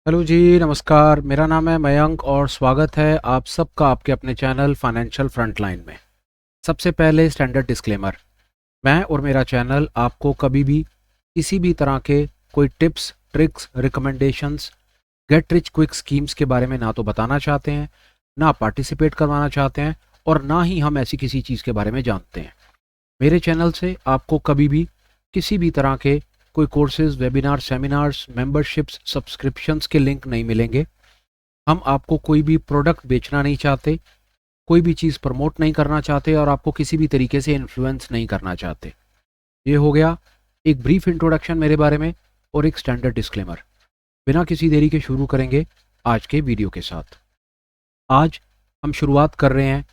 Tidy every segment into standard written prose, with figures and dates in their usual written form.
Hello जी, नमस्कार। मेरा नाम है मयंक और स्वागत है आप सबका आपके अपने चैनल फाइनेंशियल फ्रंटलाइन में। सबसे पहले स्टैंडर्ड डिस्क्लेमर। मैं और मेरा चैनल आपको कभी भी किसी भी तरह के कोई tips, tricks, recommendations, get rich quick schemes के बारे में ना तो बताना चाहते हैं, ना पार्टिसिपेट करवाना चाहते हैं और ना ही हम ऐसी किसी चीज़ के बारे में जानते हैं। मेरे चैनल से आपको कभी भी किसी भी तरह के कोई courses, webinar, seminars, memberships, subscriptions के लिंक नहीं मिलेंगे। हम आपको कोई भी प्रोडक्ट बेचना नहीं चाहते, कोई भी चीज़ प्रमोट नहीं करना चाहते और आपको किसी भी तरीके से इन्फ्लुएंस नहीं करना चाहते। ये हो गया एक ब्रीफ इंट्रोडक्शन मेरे बारे में और एक स्टैंडर्ड डिस्क्लेमर। बिना किसी देरी के शुरू करेंगे आज के वीडियो के साथ। आज हम शुरुआत कर रहे हैं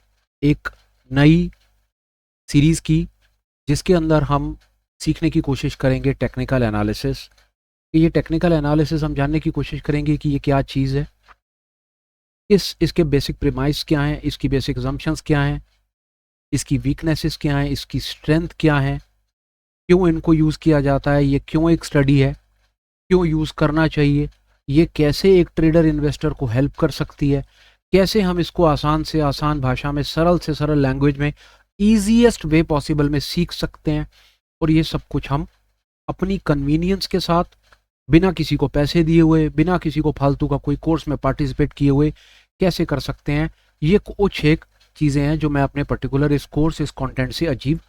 एक नई सीरीज़ की, जिसके अंदर हम सीखने की कोशिश करेंगे टेक्निकल एनालिसिस। ये टेक्निकल एनालिसिस हम जानने की कोशिश करेंगे कि ये क्या चीज़ है, इसके बेसिक प्रीमाइस क्या हैं, इसकी बेसिक असम्पशंस क्या हैं, इसकी वीकनेसेस क्या हैं, इसकी स्ट्रेंथ क्या है, क्यों इनको यूज़ किया जाता है, ये क्यों एक स्टडी है, क्यों यूज़ करना चाहिए, ये कैसे एक ट्रेडर इन्वेस्टर को हेल्प कर सकती है, कैसे हम इसको आसान से आसान भाषा में, सरल से सरल लैंग्वेज में, ईजीएस्ट वे पॉसिबल में सीख सकते हैं। और ये सब कुछ हम अपनी कन्वीनियंस के साथ, बिना किसी को पैसे दिए हुए, बिना किसी को फालतू का कोई कोर्स में पार्टिसिपेट किए हुए कैसे कर सकते हैं। ये कुछ एक चीज़ें हैं जो मैं अपने पर्टिकुलर इस कोर्स, इस कंटेंट से अचीव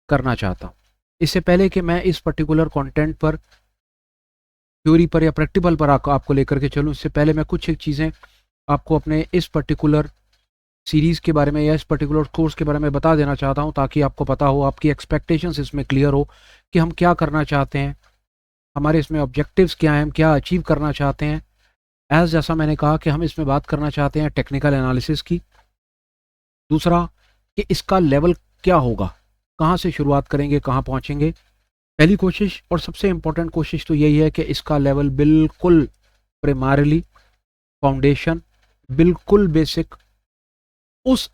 करना चाहता हूँ। इससे पहले कि मैं इस पर्टिकुलर कंटेंट पर, थ्योरी पर या प्रैक्टिकल पर आपको लेकर के चलूँ, इससे पहले मैं कुछ एक चीज़ें आपको अपने इस पर्टिकुलर सीरीज़ के बारे में या इस पर्टिकुलर कोर्स के बारे में बता देना चाहता हूँ, ताकि आपको पता हो, आपकी एक्सपेक्टेशंस इसमें क्लियर हो कि हम क्या करना चाहते हैं, हमारे इसमें ऑब्जेक्टिव्स क्या हैं, हम क्या अचीव करना चाहते हैं। जैसा मैंने कहा कि हम इसमें बात करना चाहते हैं टेक्निकल एनालिसिस की। दूसरा, कि इसका लेवल क्या होगा, कहाँ से शुरुआत करेंगे, कहाँ पहुँचेंगे। पहली कोशिश और सबसे इम्पोर्टेंट कोशिश तो यही है कि इसका लेवल बिल्कुल प्राइमरीली फाउंडेशन, बिल्कुल बेसिक, उस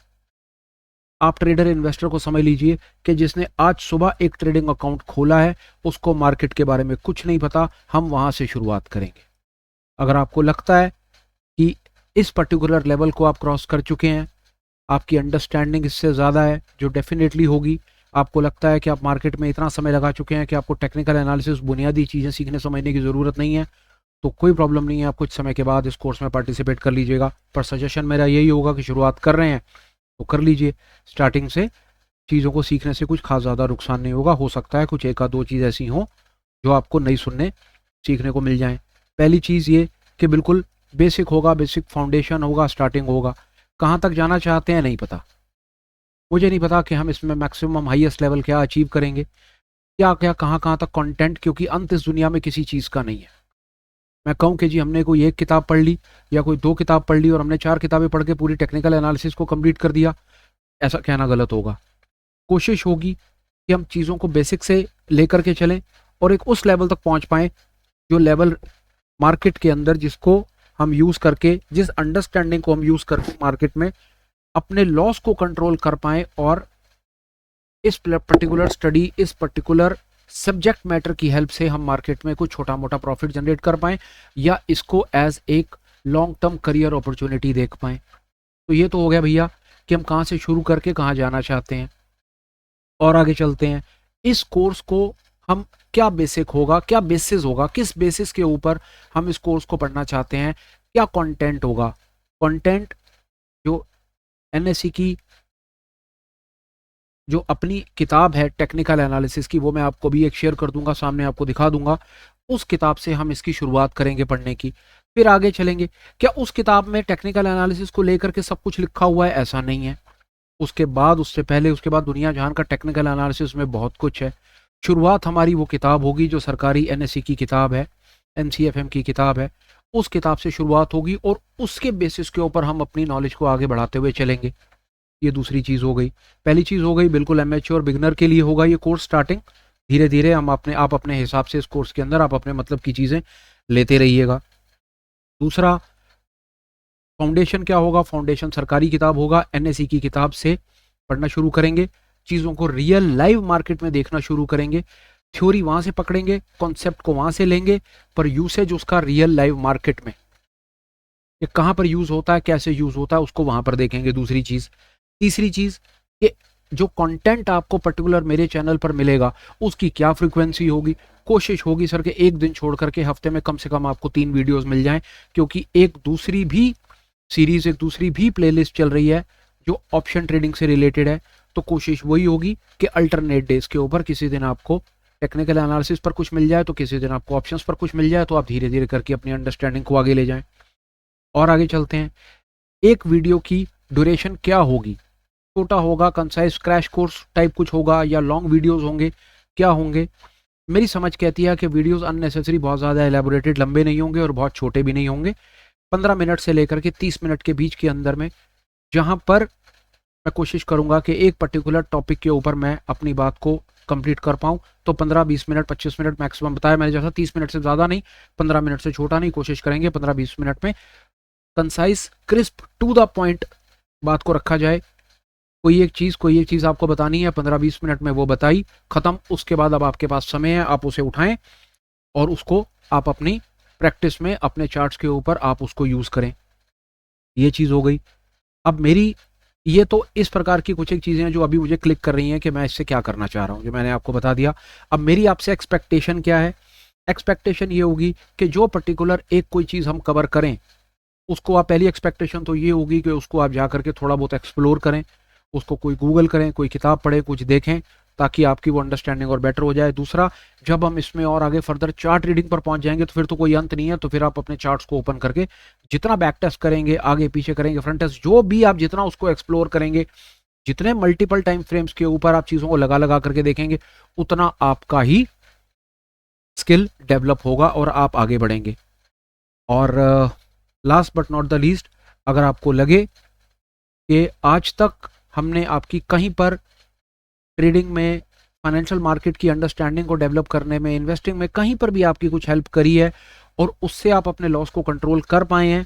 आप ट्रेडर इन्वेस्टर को समझ लीजिए कि जिसने आज सुबह एक ट्रेडिंग अकाउंट खोला है, उसको मार्केट के बारे में कुछ नहीं पता, हम वहाँ से शुरुआत करेंगे। अगर आपको लगता है कि इस पर्टिकुलर लेवल को आप क्रॉस कर चुके हैं, आपकी अंडरस्टैंडिंग इससे ज़्यादा है, जो डेफिनेटली होगी, आपको लगता है कि आप मार्केट में इतना समय लगा चुके हैं कि आपको टेक्निकल एनालिसिस, बुनियादी चीज़ें सीखने समझने की ज़रूरत नहीं है, तो कोई प्रॉब्लम नहीं है, आप कुछ समय के बाद इस कोर्स में पार्टिसिपेट कर लीजिएगा। पर सजेशन मेरा यही होगा कि शुरुआत कर रहे हैं तो कर लीजिए। स्टार्टिंग से चीज़ों को सीखने से कुछ खास ज़्यादा नुकसान नहीं होगा। हो सकता है कुछ एक आध दो चीज़ ऐसी हों जो आपको नई सुनने, सीखने को मिल जाएँ। पहली चीज़ ये कि बिल्कुल बेसिक होगा, बेसिक फाउंडेशन होगा, स्टार्टिंग होगा। कहाँ तक जाना चाहते हैं नहीं पता, मुझे नहीं पता कि हम इसमें मैक्सिमम हाईएस्ट लेवल क्या अचीव करेंगे, क्या क्या कहाँ कहाँ तक कंटेंट, क्योंकि अंत इस दुनिया में किसी चीज़ का नहीं है। मैं कहूँ कि जी हमने कोई एक किताब पढ़ ली या कोई दो किताब पढ़ ली और हमने 4 किताबें पढ़ के पूरी टेक्निकल एनालिसिस को कंप्लीट कर दिया, ऐसा कहना गलत होगा। कोशिश होगी कि हम चीज़ों को बेसिक से लेकर के चलें और एक उस लेवल तक पहुँच पाएँ जो लेवल मार्केट के अंदर, जिसको हम यूज़ करके, जिस अंडरस्टैंडिंग को हम यूज़ करके मार्केट में अपने लॉस को कंट्रोल कर पाएँ और इस पर्टिकुलर स्टडी, इस पर्टिकुलर सब्जेक्ट मैटर की हेल्प से हम मार्केट में कुछ छोटा मोटा प्रॉफिट जनरेट कर पाएँ या इसको एज एक लॉन्ग टर्म करियर अपॉर्चुनिटी देख पाएँ। तो ये तो हो गया भैया कि हम कहाँ से शुरू करके कहाँ जाना चाहते हैं। और आगे चलते हैं, इस कोर्स को हम क्या बेसिक होगा, क्या बेसिस होगा, किस बेसिस के ऊपर हम इस कोर्स को पढ़ना चाहते हैं, क्या कंटेंट होगा। कंटेंट जो एनएससी की जो अपनी किताब है टेक्निकल एनालिसिस की, वो मैं आपको भी एक शेयर कर दूंगा, सामने आपको दिखा दूंगा। उस किताब से हम इसकी शुरुआत करेंगे पढ़ने की, फिर आगे चलेंगे। क्या उस किताब में टेक्निकल एनालिसिस को लेकर के सब कुछ लिखा हुआ है? ऐसा नहीं है। उसके बाद, उससे पहले, उसके बाद दुनिया जहान का टेक्निकल एनालिसिस में बहुत कुछ है। शुरुआत हमारी वो किताब होगी जो सरकारी एनएससी की किताब है, एनसीएफएम की किताब है, उस किताब से शुरुआत होगी और उसके बेसिस के ऊपर हम अपनी नॉलेज को आगे बढ़ाते हुए चलेंगे। ये दूसरी चीज़ हो गई। पहली चीज़ हो गई बिल्कुल एमेच्योर बिगनर के लिए होगा ये कोर्स स्टार्टिंग। धीरे धीरे हम आप अपने हिसाब से इस कोर्स के अंदर आप अपने मतलब की चीज़ें लेते रहिएगा। दूसरा, फाउंडेशन क्या होगा? फाउंडेशन सरकारी किताब होगा, एनएससी की किताब से पढ़ना शुरू करेंगे, चीज़ों को रियल लाइव मार्केट में देखना शुरू करेंगे, थ्योरी वहाँ से पकड़ेंगे, कॉन्सेप्ट को वहाँ से लेंगे, पर यूसेज उसका रियल लाइव मार्केट में, ये कहाँ पर यूज होता है, कैसे यूज होता है, उसको वहां पर देखेंगे। दूसरी चीज, तीसरी चीज कि जो कंटेंट आपको पर्टिकुलर मेरे चैनल पर मिलेगा उसकी क्या फ्रीक्वेंसी होगी। कोशिश होगी सर कि एक दिन छोड़ करके हफ्ते में कम से कम आपको 3 वीडियोस मिल जाएं, क्योंकि एक दूसरी भी सीरीज, एक दूसरी भी प्लेलिस्ट चल रही है जो ऑप्शन ट्रेडिंग से रिलेटेड है। तो कोशिश वही होगी कि अल्टरनेट डेज के ऊपर किसी दिन आपको टेक्निकल एनालिसिस पर कुछ मिल जाए, तो किसी दिन आपको ऑप्शंस पर कुछ मिल जाए, तो आप धीरे धीरे करके अपनी अंडरस्टैंडिंग को आगे ले जाएं। और आगे चलते हैं। एक वीडियो की ड्यूरेशन क्या होगी, छोटा होगा, कंसाइज क्रैश कोर्स टाइप कुछ होगा, या लॉन्ग वीडियोस होंगे, क्या होंगे। मेरी समझ कहती है कि वीडियोस अननेसेसरी बहुत ज़्यादा एलेबोरेटेड लंबे नहीं होंगे और बहुत छोटे भी नहीं होंगे। 15 मिनट से लेकर के 30 मिनट के बीच के अंदर में, जहां पर मैं कोशिश करूंगा कि एक पर्टिकुलर टॉपिक के ऊपर मैं अपनी बात को कंप्लीट कर पाऊं। तो 15-20 मिनट, 25 मिनट मैक्सिमम बताया मैंने, जैसा 30 मिनट से ज़्यादा नहीं, 15 मिनट से छोटा नहीं। कोशिश करेंगे 15-20 मिनट में concise, crisp, to the point बात को रखा जाए। कोई एक चीज़ आपको बतानी है, 15-20 मिनट में वो बताई, खत्म। उसके बाद अब आपके पास समय है, आप उसे उठाएं और उसको आप अपनी प्रैक्टिस में, अपने चार्ट्स के ऊपर आप उसको यूज़ करें। ये चीज़ हो गई। अब मेरी ये तो इस प्रकार की कुछ एक चीज़ें हैं जो अभी मुझे क्लिक कर रही हैं कि मैं इससे क्या करना चाह रहा हूँ, जो मैंने आपको बता दिया। अब मेरी आपसे एक्सपेक्टेशन क्या है? एक्सपेक्टेशन ये होगी कि जो पर्टिकुलर एक कोई चीज़ हम कवर करें, उसको आप, पहली एक्सपेक्टेशन तो ये होगी कि उसको आप जा करके थोड़ा बहुत एक्सप्लोर करें, उसको कोई गूगल करें, कोई किताब पढ़ें, कुछ देखें, ताकि आपकी वो अंडरस्टैंडिंग और बेटर हो जाए। दूसरा, जब हम इसमें और आगे फर्दर चार्ट रीडिंग पर पहुंच जाएंगे तो फिर तो कोई अंत नहीं है। तो फिर आप अपने चार्ट्स को ओपन करके जितना बैक टेस्ट करेंगे, आगे पीछे करेंगे, फ्रंट टेस्ट, जो भी आप जितना उसको एक्सप्लोर करेंगे, जितने मल्टीपल टाइम फ्रेम्स के ऊपर आप चीज़ों को लगा लगा करके देखेंगे, उतना आपका ही स्किल डेवलप होगा और आप आगे बढ़ेंगे। और last but not the least, अगर आपको लगे कि आज तक हमने आपकी कहीं पर ट्रेडिंग में, फाइनेंशियल मार्केट की अंडरस्टैंडिंग को डेवलप करने में, इन्वेस्टिंग में कहीं पर भी आपकी कुछ हेल्प करी है और उससे आप अपने लॉस को कंट्रोल कर पाए हैं,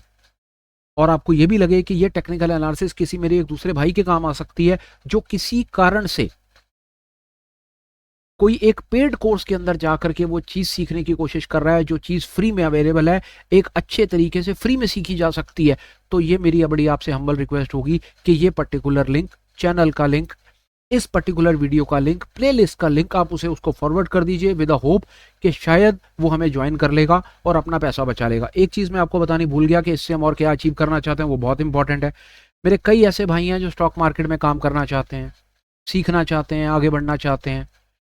और आपको ये भी लगे कि ये टेक्निकल एनालिसिस किसी मेरे एक दूसरे भाई के काम आ सकती है जो किसी कारण से कोई एक पेड कोर्स के अंदर जाकर के वो चीज़ सीखने की कोशिश कर रहा है, जो चीज़ फ्री में अवेलेबल है, एक अच्छे तरीके से फ्री में सीखी जा सकती है, तो ये मेरी बड़ी आपसे हम्बल रिक्वेस्ट होगी कि ये पर्टिकुलर लिंक, चैनल का लिंक, इस पर्टिकुलर वीडियो का लिंक, प्लेलिस्ट का लिंक, आप उसको फॉरवर्ड कर दीजिए विद अ होप कि शायद वो हमें ज्वाइन कर लेगा और अपना पैसा बचा लेगा। एक चीज़ मैं आपको बतानी भूल गया कि इससे हम और क्या अचीव करना चाहते हैं, वो बहुत इंपॉर्टेंट है। मेरे कई ऐसे भाई हैं जो स्टॉक मार्केट में काम करना चाहते हैं, सीखना चाहते हैं, आगे बढ़ना चाहते हैं,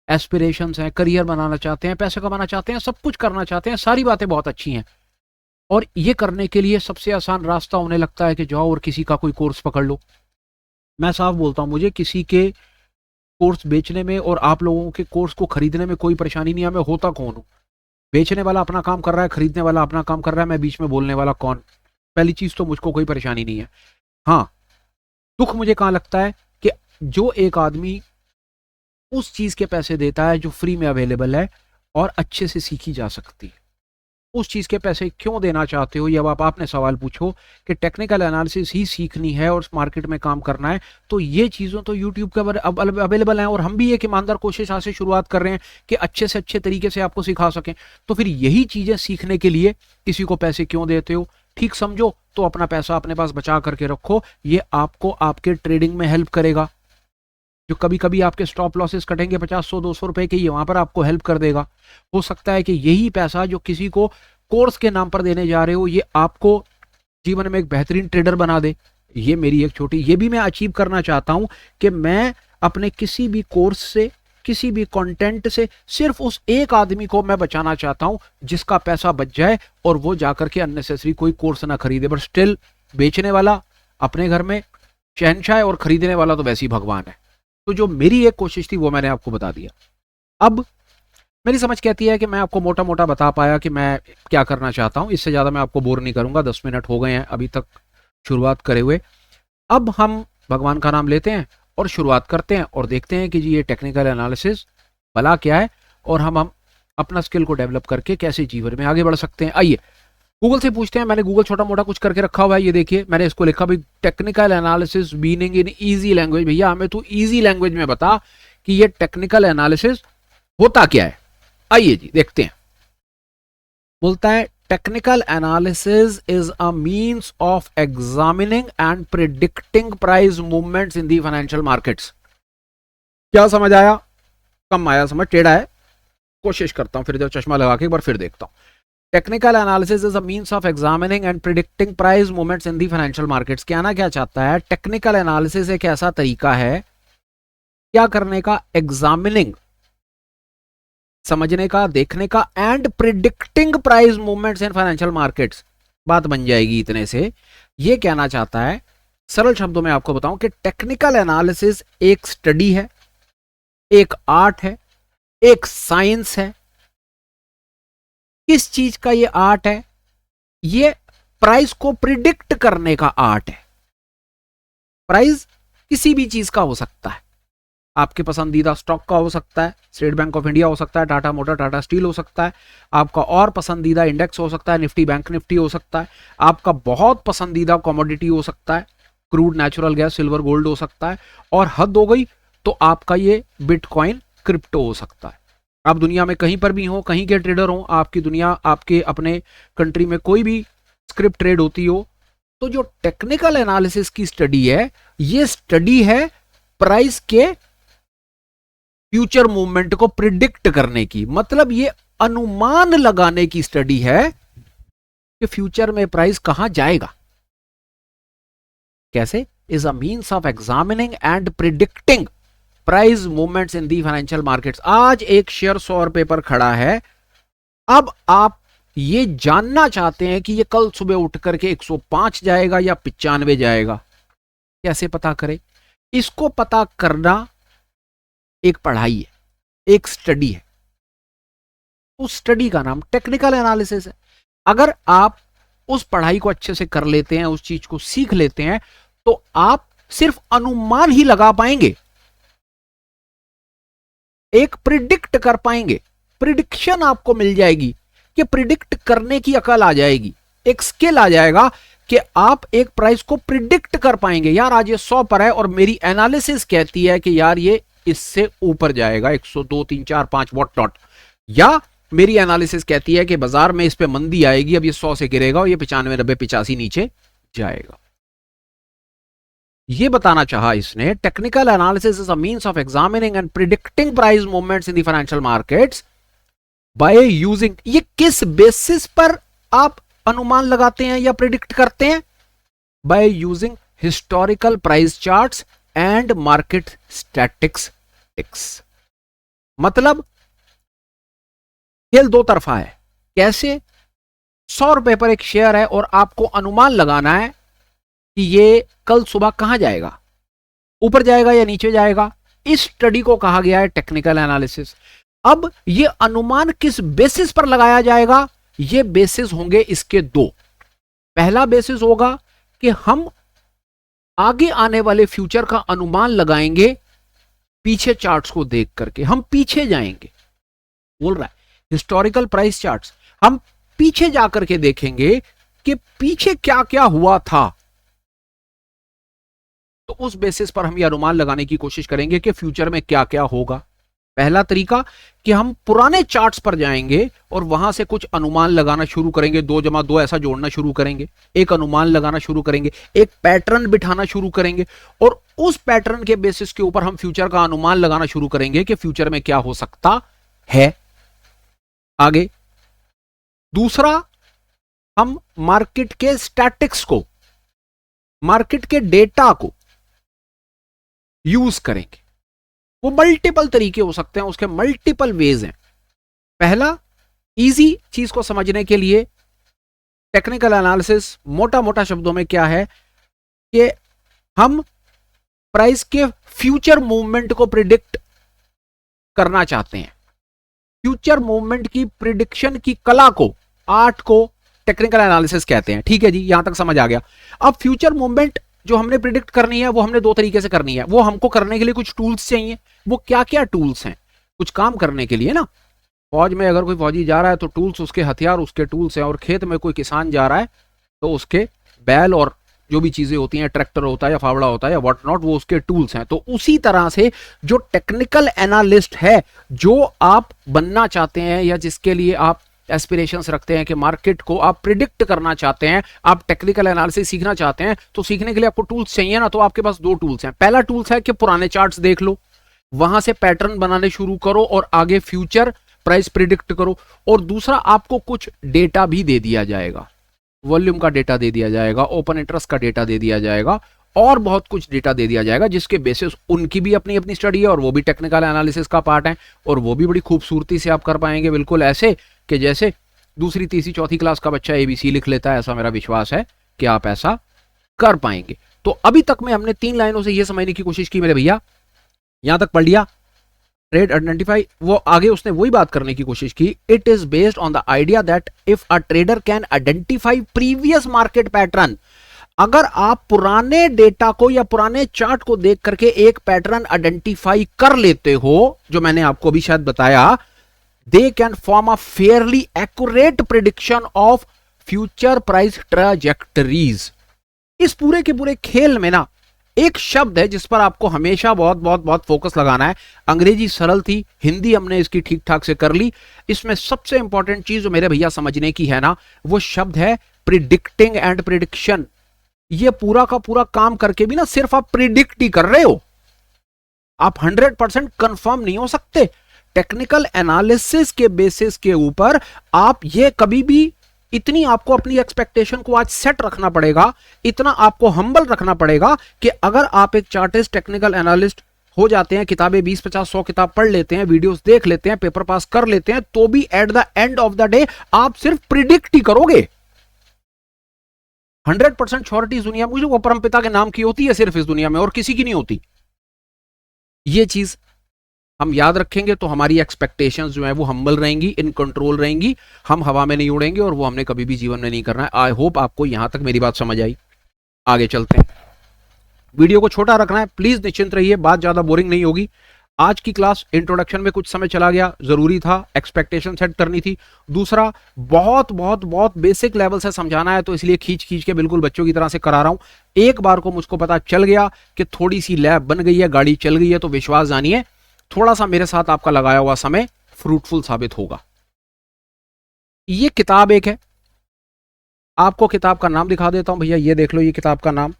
एस्पिरेशंस हैं, करियर बनाना चाहते हैं, पैसे कमाना चाहते हैं, सब कुछ करना चाहते हैं, सारी बातें बहुत अच्छी हैं। और ये करने के लिए सबसे आसान रास्ता उन्हें लगता है कि जाओ और किसी का कोई कोर्स पकड़ लो। मैं साफ बोलता हूँ, मुझे किसी के कोर्स बेचने में और आप लोगों के कोर्स को खरीदने में कोई परेशानी नहीं है। मैं होता कौन हूँ? बेचने वाला अपना काम कर रहा है, खरीदने वाला अपना काम कर रहा है, मैं बीच में बोलने वाला कौन? पहली चीज तो मुझको कोई परेशानी नहीं है। हाँ, दुख मुझे कहाँ लगता है कि जो एक आदमी उस चीज के पैसे देता है जो फ्री में अवेलेबल है और अच्छे से सीखी जा सकती है, उस चीज के पैसे क्यों देना चाहते हो? ये अब आपने सवाल पूछो कि टेक्निकल एनालिसिस ही सीखनी है और मार्केट में काम करना है, तो ये चीज़ों तो यूट्यूब पर अब अवेलेबल हैं और हम भी एक ईमानदार कोशिश आज से शुरुआत कर रहे हैं कि अच्छे से अच्छे तरीके से आपको सिखा सकें। तो फिर यही चीज़ें सीखने के लिए किसी को पैसे क्यों देते हो? ठीक समझो तो अपना पैसा अपने पास बचा करके रखो, ये आपको आपके ट्रेडिंग में हेल्प करेगा। जो कभी कभी आपके स्टॉप लॉसेस कटेंगे 50-100-200 रुपए के, ये वहां पर आपको हेल्प कर देगा। हो सकता है कि यही पैसा जो किसी को कोर्स के नाम पर देने जा रहे हो, ये आपको जीवन में एक बेहतरीन ट्रेडर बना दे। ये मेरी एक छोटी, ये भी मैं अचीव करना चाहता हूं कि मैं अपने किसी भी कोर्स से, किसी भी कंटेंट से सिर्फ उस एक आदमी को मैं बचाना चाहता हूं जिसका पैसा बच जाए और वो जाकर के अननेसेसरी कोई कोर्स ना खरीदे। बट स्टिल बेचने वाला अपने घर में शहनशाह है और खरीदने वाला तो वैसे ही भगवान है। तो जो मेरी एक कोशिश थी वो मैंने आपको बता दिया। अब मेरी समझ कहती है कि मैं आपको मोटा मोटा बता पाया कि मैं क्या करना चाहता हूं। इससे ज्यादा मैं आपको बोर नहीं करूंगा, 10 मिनट हो गए हैं अभी तक शुरुआत करे हुए। अब हम भगवान का नाम लेते हैं और शुरुआत करते हैं और देखते हैं कि जी ये टेक्निकल एनालिसिस भला क्या है और हम अपना स्किल को डेवलप करके कैसे जीवन में आगे बढ़ सकते हैं। आइए गूगल से पूछते हैं। मैंने गूगल छोटा मोटा कुछ करके रखा हुआ है, ये देखिए मैंने इसको लिखा भाई technical analysis meaning in easy language. भैया हमें तू इजी लैंग्वेज में बता कि ये टेक्निकल एनालिसिस होता क्या है। आइए जी देखते हैं। बोलता है technical analysis is a means of examining and predicting price movements in the financial markets. क्या समझ आया? कम आया समझ, टेढ़ा है, कोशिश करता हूं फिर जब चश्मा लगा के एक बार फिर देखता हूं। Technical analysis is a means of examining and predicting price movements in the financial markets. कहना क्या चाहता है? टेक्निकल एनालिसिस एक ऐसा तरीका है क्या करने का? एग्जामिनिंग, समझने का, देखने का, and predicting price movements in financial markets. बात बन जाएगी इतने से। ये कहना चाहता है, सरल शब्दों में आपको बताऊं कि टेक्निकल एनालिसिस एक स्टडी है, एक आर्ट है, एक साइंस है। किस चीज का ये आर्ट है? ये प्राइस को प्रिडिक्ट करने का आर्ट है। प्राइस किसी भी चीज का हो सकता है, आपके पसंदीदा स्टॉक का हो सकता है, स्टेट बैंक ऑफ इंडिया हो सकता है, टाटा मोटर, टाटा स्टील हो सकता है, आपका और पसंदीदा इंडेक्स हो सकता है, निफ्टी बैंक निफ्टी हो सकता है, आपका बहुत पसंदीदा कमोडिटी हो सकता है, crude natural gas silver gold हो सकता है, और हद हो गई तो आपका ये बिटकॉइन क्रिप्टो हो सकता है। आप दुनिया में कहीं पर भी हो, कहीं के ट्रेडर हो, आपकी दुनिया, आपके अपने कंट्री में कोई भी स्क्रिप्ट ट्रेड होती हो, तो जो टेक्निकल एनालिसिस की स्टडी है, ये स्टडी है प्राइस के फ्यूचर मूवमेंट को प्रिडिक्ट करने की। मतलब ये अनुमान लगाने की स्टडी है कि फ्यूचर में प्राइस कहां जाएगा। कैसे? Is a means of examining and predicting price movements in the financial markets. आज एक शेयर 100 रुपए पर खड़ा है, अब आप ये जानना चाहते हैं कि ये कल सुबह उठ करके 105 जाएगा या 95 जाएगा। कैसे पता करें? इसको पता करना एक पढ़ाई है, एक स्टडी है। उस स्टडी का नाम टेक्निकल एनालिसिस है। अगर आप उस पढ़ाई को अच्छे से कर लेते हैं, उस चीज को सीख लेते हैं, तो आप सिर्फ अनुमान ही लगा पाएंगे, एक प्रिडिक्ट कर पाएंगे। प्रिडिक्शन आपको मिल जाएगी कि प्रिडिक्ट करने की अकल आ जाएगी, एक स्किल आ जाएगा कि आप एक प्राइस को प्रिडिक्ट कर पाएंगे। यार आज ये 100 पर है और मेरी एनालिसिस कहती है कि यार ये इससे ऊपर जाएगा 102, 3, 4, 5 वॉट नॉट, या मेरी एनालिसिस कहती है कि बाजार में इस पे मंदी आएगी, अब ये 100 से गिरेगा और ये 95, 90, 85 नीचे जाएगा। ये बताना चाहा इसने, technical analysis is a means of examining and predicting price movements in the financial markets by using. ये किस बेसिस पर आप अनुमान लगाते हैं या प्रिडिक्ट करते हैं? By using historical price charts and market statistics. मतलब खेल दो तरफा है। कैसे? 100 रुपए पर एक शेयर है और आपको अनुमान लगाना है कि ये कल सुबह कहां जाएगा, ऊपर जाएगा या नीचे जाएगा। इस स्टडी को कहा गया है टेक्निकल एनालिसिस। अब ये अनुमान किस बेसिस पर लगाया जाएगा? ये बेसिस होंगे इसके दो। पहला बेसिस होगा कि हम आगे आने वाले फ्यूचर का अनुमान लगाएंगे पीछे चार्ट्स को देख करके। हम पीछे जाएंगे, बोल रहा है हिस्टोरिकल प्राइस चार्ट्स, हम पीछे जाकर के देखेंगे कि पीछे क्या क्या हुआ था। तो उस बेसिस पर हम यह अनुमान लगाने की कोशिश करेंगे कि फ्यूचर में क्या क्या होगा। पहला तरीका कि हम पुराने चार्ट्स पर जाएंगे और वहां से कुछ अनुमान लगाना शुरू करेंगे, 2 जमा 2 ऐसा जोड़ना शुरू करेंगे, एक अनुमान लगाना शुरू करेंगे, एक पैटर्न बिठाना शुरू करेंगे, और उस पैटर्न के बेसिस के ऊपर हम फ्यूचर का अनुमान लगाना शुरू करेंगे कि फ्यूचर में क्या हो सकता है। आगे दूसरा, हम मार्केट के स्टैटिक्स को, मार्केट के डेटा को यूज करेंगे। वो मल्टीपल तरीके हो सकते हैं, उसके मल्टीपल वेज हैं। पहला, इजी चीज को समझने के लिए टेक्निकल एनालिसिस मोटा मोटा शब्दों में क्या है कि हम प्राइस के फ्यूचर मूवमेंट को प्रिडिक्ट करना चाहते हैं। फ्यूचर मूवमेंट की प्रिडिक्शन की कला को, आर्ट को टेक्निकल एनालिसिस कहते हैं। ठीक है जी, यहां तक समझ आ गया। अब फ्यूचर मूवमेंट जो हमने प्रिडिक्ट करनी है वो हमने 2 तरीके से करनी है। वो हमको करने के लिए कुछ टूल्स चाहिए। वो क्या क्या टूल्स हैं? कुछ काम करने के लिए ना, फौज में अगर कोई फौजी जा रहा है तो टूल्स उसके हथियार उसके टूल्स हैं, और खेत में कोई किसान जा रहा है तो उसके बैल और जो भी चीजें होती हैं, ट्रैक्टर होता है या फावड़ा होता है या व्हाट नॉट, वो उसके टूल्स हैं। तो उसी तरह से जो टेक्निकल एनालिस्ट है, जो आप बनना चाहते हैं या जिसके लिए आप एस्पिरेशंस रखते हैं कि मार्केट को आप प्रिडिक्ट करना चाहते हैं, आप टेक्निकल एनालिसिस सीखना चाहते हैं, तो सीखने के लिए आपको टूल्स चाहिए ना, तो आपके पास दो टूल्स हैं। पहला टूल्स है कि पुराने चार्ट्स देख लो, वहां से पैटर्न बनाने शुरू करो और आगे फ्यूचर प्राइस प्रिडिक्ट करो। और दूसरा, आपको कुछ डेटा भी दे दिया जाएगा, वॉल्यूम का डेटा दे दिया जाएगा, ओपन इंटरेस्ट का डेटा दे दिया जाएगा, और बहुत कुछ डेटा दे दिया जाएगा, जिसके बेसिस उनकी भी अपनी अपनी स्टडी है और वो भी टेक्निकल एनालिसिस का पार्ट है, और वो भी बड़ी खूबसूरती से आप कर पाएंगे, बिल्कुल ऐसे कि जैसे दूसरी तीसरी चौथी क्लास का बच्चा एबीसी लिख लेता है। ऐसा मेरा विश्वास है कि आप ऐसा कर पाएंगे। तो अभी तक में हमने 3 लाइनों से यह समझने की कोशिश की मेरे भैया, यहां तक पढ़ लिया। ट्रेड आइडेंटिफाई, वो आगे उसने वही बात करने की कोशिश की। It is based on the idea that if a trader can identify previous market pattern, अगर आप पुराने डेटा को या पुराने चार्ट को देख करके एक पैटर्न आइडेंटिफाई कर लेते हो, जो मैंने आपको अभी शायद बताया, they can form a fairly accurate prediction of future price trajectories. इस पूरे के पूरे खेल में ना एक शब्द है जिस पर आपको हमेशा बहुत बहुत बहुत फोकस लगाना है। अंग्रेजी सरल थी, हिंदी हमने इसकी ठीक ठाक से कर ली। इसमें सबसे इंपॉर्टेंट चीज जो मेरे भैया समझने की है ना, वो शब्द है प्रिडिक्टिंग एंड प्रिडिक्शन। ये पूरा का पूरा काम करके भी ना सिर्फ आप प्रिडिक्ट ही कर रहे हो, आप 100% कंफर्म नहीं हो सकते। टेक्निकल एनालिसिस के बेसिस के ऊपर आप ये कभी भी, इतनी आपको अपनी एक्सपेक्टेशन को आज सेट रखना पड़ेगा, इतना आपको हम्बल रखना पड़ेगा कि अगर आप एक चार्टिस्ट टेक्निकल एनालिस्ट हो जाते हैं, किताबें 20 50 100 किताब पढ़ लेते हैं, वीडियोस देख लेते हैं, पेपर पास कर लेते हैं, तो भी at the end of the day आप सिर्फ प्रिडिक्ट ही करोगे। 100% श्योरिटी इस दुनिया में वो परमपिता के नाम की होती है सिर्फ इस दुनिया में, और किसी की नहीं होती। ये चीज हम याद रखेंगे तो हमारी एक्सपेक्टेशंस जो है वो हम्बल रहेंगी, इन कंट्रोल रहेंगी, हम हवा में नहीं उड़ेंगे, और वो हमने कभी भी जीवन में नहीं करना है। आई होप आपको यहां तक मेरी बात समझ आई। आगे चलते हैं, वीडियो को छोटा रखना है प्लीज, निश्चिंत रहिए, बात ज्यादा बोरिंग नहीं होगी। आज की क्लास इंट्रोडक्शन में कुछ समय चला गया, जरूरी था, एक्सपेक्टेशन सेट करनी थी। दूसरा, बहुत बहुत बहुत बेसिक लेवल से समझाना है, तो इसलिए खींच खींच के बिल्कुल बच्चों की तरह से करा रहा हूं। एक बार को मुझको पता चल गया कि थोड़ी सी लैब बन गई है, गाड़ी चल गई है, तो विश्वास जानिए थोड़ा सा मेरे साथ आपका लगाया हुआ समय फ्रूटफुल साबित होगा। ये किताब एक है, आपको किताब का नाम दिखा देता हूं भैया, ये देख लो, ये किताब का नाम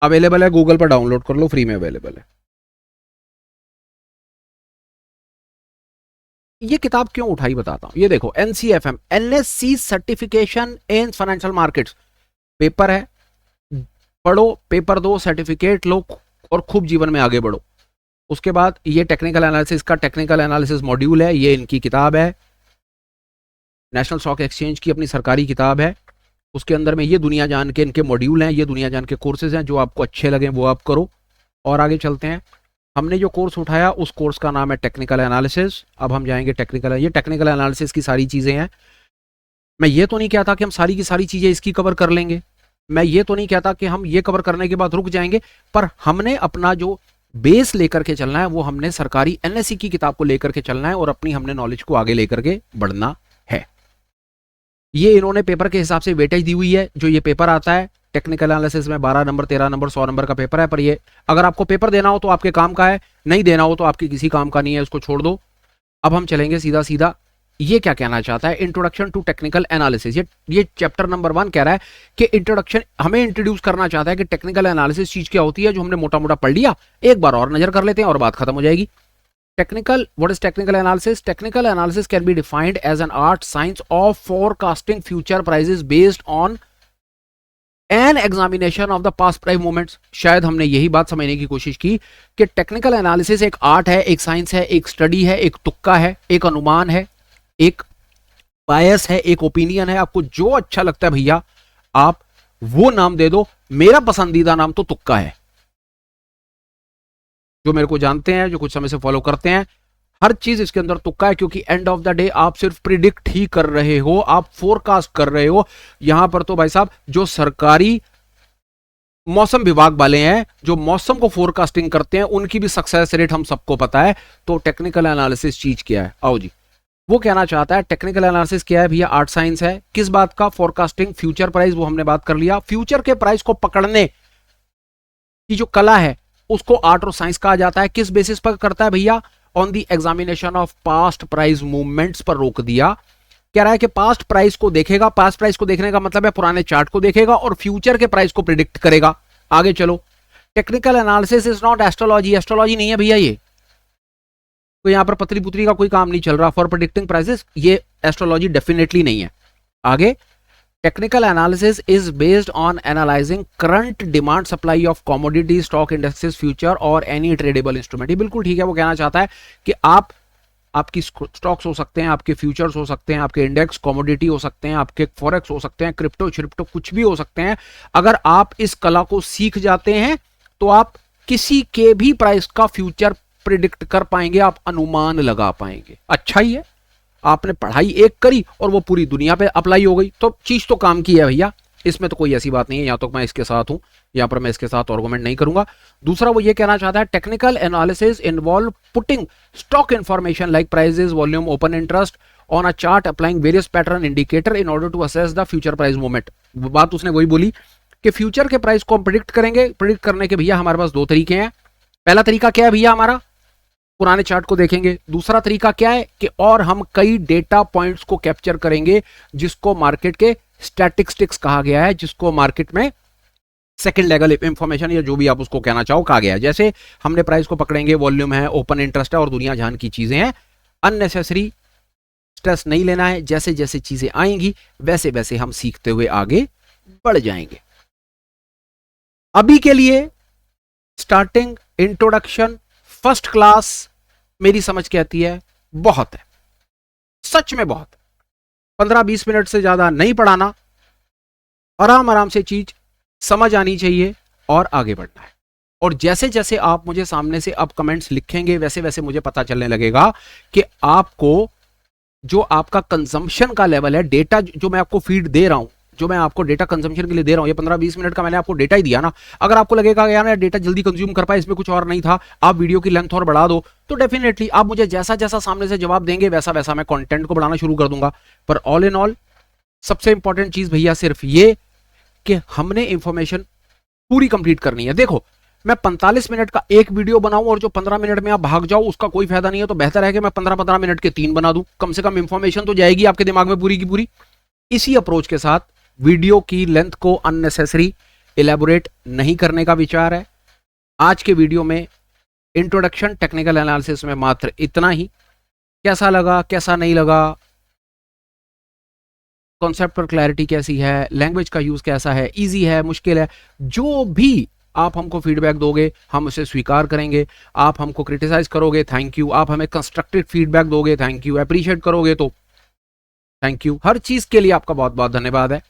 अवेलेबल है, गूगल पर डाउनलोड कर लो, फ्री में अवेलेबल है। ये किताब क्यों उठाई बताता हूं, ये देखो, NCFM, NSC certification in financial markets, paper है, पढ़ो, पेपर दो, सर्टिफिकेट लो, और खूब जीवन में आगे बढ़ो। उसके बाद ये टेक्निकल एनालिसिस का टेक्निकल एनालिसिस मॉड्यूल है, ये इनकी किताब है, नेशनल स्टॉक एक्सचेंज की अपनी सरकारी किताब है। उसके अंदर में ये दुनिया जान के इनके मॉड्यूल हैं, ये दुनिया जान के कोर्सेज हैं, जो आपको अच्छे लगे वो आप करो। और आगे चलते हैं, हमने जो कोर्स उठाया उस कोर्स का नाम है टेक्निकल एनालिसिस। अब हम जाएंगे टेक्निकल, ये टेक्निकल एनालिसिस की सारी चीजें हैं। मैं ये तो नहीं कहता कि हम सारी की सारी चीजें इसकी कवर कर लेंगे, मैं ये तो नहीं कहता कि हम ये कवर करने के बाद रुक जाएंगे, पर हमने अपना जो बेस लेकर के चलना है वो हमने सरकारी एनएससी की किताब को लेकर के चलना है, और अपनी हमने नॉलेज को आगे लेकर के बढ़ना है। ये इन्होंने पेपर के हिसाब से वेटेज दी हुई है। जो ये पेपर आता है टेक्निकल एनालिसिस में 12 नंबर 13 नंबर 100 नंबर का पेपर है, पर ये अगर आपको पेपर देना हो तो आपके काम का है, नहीं देना हो तो आपके किसी काम का नहीं है, उसको छोड़ दो। अब हम चलेंगे सीधा सीधा, ये क्या कहना चाहता है, इंट्रोडक्शन टू टेक्निकल एनालिसिस। ये चैप्टर नंबर 1 कह रहा है कि इंट्रोडक्शन हमें इंट्रोड्यूस करना चाहता है कि टेक्निकल एनालिसिस चीज क्या होती है, जो हमने मोटा मोटा पढ़ लिया, एक बार और नजर कर लेते हैं और बात खत्म हो जाएगी। Technical, what is technical analysis? Technical analysis can be defined as an art science of forecasting future prices based on an examination of the past price movements. शायद हमने यही बात समझने की कोशिश की कि टेक्निकल एनालिसिस एक आर्ट है, एक साइंस है, एक स्टडी है, एक तुक्का है, एक अनुमान है, एक बायस है, एक ओपिनियन है। आपको जो अच्छा लगता है भैया आप वो नाम दे दो, मेरा पसंदीदा नाम तो तुक्का है। जो मेरे को जानते हैं, जो कुछ समय से फॉलो करते हैं, हर चीज इसके अंदर तुक्का है, क्योंकि एंड ऑफ द डे आप सिर्फ प्रिडिक्ट ही कर रहे हो, आप फोरकास्ट कर रहे हो। यहां पर तो भाई साहब जो सरकारी मौसम विभाग वाले हैं, जो मौसम को फोरकास्टिंग करते हैं, उनकी भी सक्सेस रेट हम सबको पता है। तो टेक्निकल एनालिसिस चीज क्या है, आओ जी। वो कहना चाहता है टेक्निकल एनालिसिस क्या है भैया, आर्ट साइंस है। किस बात का? फोरकास्टिंग फ्यूचर प्राइस, वो हमने बात कर लिया। फ्यूचर के प्राइस को पकड़ने की जो कला है उसको आर्ट और साइंस कहा जाता है। किस बेसिस पर करता है भैया? On the examination of past price movements पर रोक दिया। कह रहा है कि पास्ट प्राइस को देखेगा, पास्ट प्राइस को देखने का मतलब है पुराने चार्ट को देखेगा और फ्यूचर के प्राइस को प्रिडिक्ट करेगा। आगे चलो, technical analysis is not astrology, astrology नहीं है भैया ये, तो यहां पर पतरी पुतरी का कोई काम नहीं चल रहा फॉर प्रेडिक्टिंग प्राइसेस, ये एस्ट्रोलॉजी डेफिनेटली नहीं है। आगे, technical analysis is based on analysing current demand supply of commodity, stock indexes, future और एनी ट्रेडेबल इंस्ट्रूमेंट। ये बिल्कुल ठीक है, वो कहना चाहता है कि आपकी स्टॉक्स हो सकते हैं, आपके फ्यूचर्स हो सकते हैं, आपके इंडेक्स कमोडिटी हो सकते हैं, आपके फॉरेक्स हो सकते हैं, क्रिप्टो श्रिप्टो कुछ भी हो सकते हैं। अगर आप इस कला को सीख जाते हैं तो आप किसी के भी प्राइस का फ्यूचर प्रिडिक्ट कर पाएंगे, आप अनुमान लगा पाएंगे। अच्छा ही है, आपने पढ़ाई एक करी और वो पूरी दुनिया पे अप्लाई हो गई, तो चीज तो काम की है भैया, इसमें तो कोई ऐसी बात नहीं है। यहां तो मैं इसके साथ हूं, यहां पर मैं इसके साथ आर्गुमेंट नहीं करूंगा। दूसरा वो ये कहना चाहता है, technical analysis involve putting stock information like prices, volume, open interest on a chart, applying various pattern indicator in order to assess the future price movement. बात उसने वही बोली कि फ्यूचर के प्राइस को हम प्रिडिक्ट करेंगे। प्रिडिक्ट करने के भैया हमारे पास दो तरीके हैं। पहला तरीका क्या है भैया हमारा, पुराने चार्ट को देखेंगे। दूसरा तरीका क्या है कि और हम कई डेटा पॉइंट्स को कैप्चर करेंगे जिसको मार्केट के स्टैटिस्टिक्स कहा गया है, जिसको मार्केट में सेकंड लेवल इंफॉर्मेशन या जो भी आप उसको कहना चाहो कहा गया है। जैसे हमने प्राइस को पकड़ेंगे, वॉल्यूम है, ओपन इंटरेस्ट है और दुनिया जहान की चीजें हैं। अननेसेसरी स्ट्रेस नहीं लेना है, जैसे जैसे चीजें आएंगी वैसे वैसे हम सीखते हुए आगे बढ़ जाएंगे। अभी के लिए स्टार्टिंग, इंट्रोडक्शन, फर्स्ट क्लास मेरी समझ कहती है बहुत है, सच में बहुत है। 15-20 मिनट से ज्यादा नहीं पढ़ाना, आराम आराम से चीज समझ आनी चाहिए और आगे बढ़ना है। और जैसे जैसे आप मुझे सामने से अब कमेंट्स लिखेंगे वैसे वैसे मुझे पता चलने लगेगा कि आपको जो आपका कंजम्पशन का लेवल है, डेटा जो मैं आपको फीड दे रहा हूं, जो मैं आपको डेटा कंजम्पशन के लिए दे रहा हूं, ये 15-20 मिनट का मैंने आपको डेटा ही दिया ना। अगर आपको लगेगा यार डेटा जल्दी कंज्यूम कर पाए, इसमें कुछ और नहीं था, आप वीडियो की लेंथ और बढ़ा दो, तो डेफिनेटली आप मुझे जैसा जैसा सामने से जवाब देंगे वैसा वैसा मैं कंटेंट को बढ़ाना शुरू कर दूंगा। पर ऑल इन ऑल सबसे इंपॉर्टेंट चीज भैया सिर्फ ये कि हमने इंफॉर्मेशन पूरी कंप्लीट करनी है। देखो, मैं 45 मिनट का एक वीडियो बनाऊं और जो 15 मिनट में आप भाग जाओ उसका कोई फायदा नहीं है। तो बेहतर है कि मैं 15-15 मिनट के 3 बना दूं, कम से कम इंफॉर्मेशन तो जाएगी आपके दिमाग में पूरी की पूरी। इसी अप्रोच के साथ वीडियो की लेंथ को अननेसेसरी इलेबोरेट नहीं करने का विचार है। आज के वीडियो में इंट्रोडक्शन टेक्निकल एनालिसिस में मात्र इतना ही। कैसा लगा, कैसा नहीं लगा, कॉन्सेप्ट पर क्लैरिटी कैसी है, लैंग्वेज का यूज कैसा है, इजी है, मुश्किल है, जो भी आप हमको फीडबैक दोगे हम उसे स्वीकार करेंगे। आप हमको क्रिटिसाइज करोगे, थैंक यू। आप हमें कंस्ट्रक्टिव फीडबैक दोगे, थैंक यू। अप्रिशिएट करोगे तो थैंक यू। हर चीज के लिए आपका बहुत बहुत धन्यवाद है।